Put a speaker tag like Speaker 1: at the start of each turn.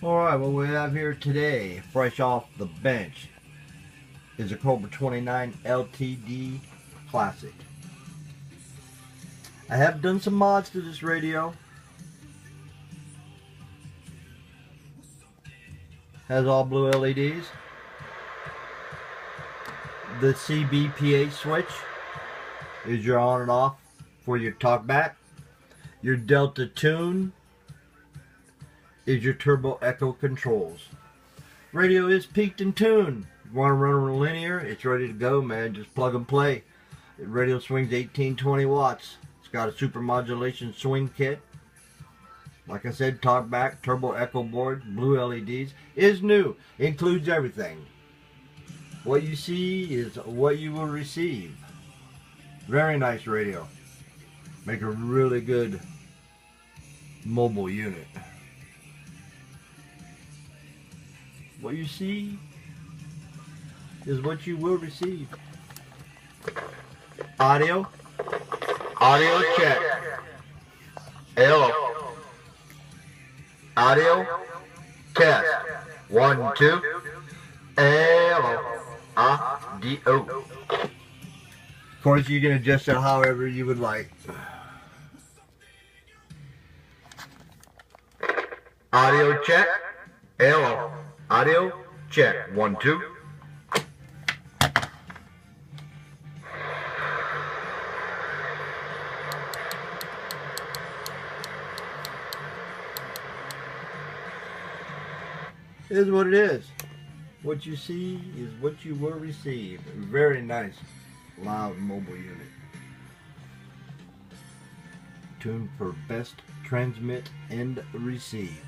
Speaker 1: Alright, what we have here today, fresh off the bench, is a Cobra 29 LTD Classic. I have done some mods to this radio. Has all blue LEDs. The CBPA switch is your on and off for your talkback. Your Delta tune is your turbo echo controls. Radio is peaked and tuned. If you want to run on linear, it's ready to go, man. Just plug and play. The radio swings 1820 watts. It's got a super modulation swing kit. Like I said, talkback, turbo echo board, blue LEDs. Is new. Includes everything. What you see is what you will receive. Very nice radio. Make a really good mobile unit. What you see is what you will receive. Audio check. Hello. Audio test. 1, 2. Hello. Audio. Of course, you can adjust it however you would like. Audio check. Hello. Audio check. 1, 2. It is what it is. What you see is what you will receive. Very nice, loud mobile unit. Tuned for best transmit and receive.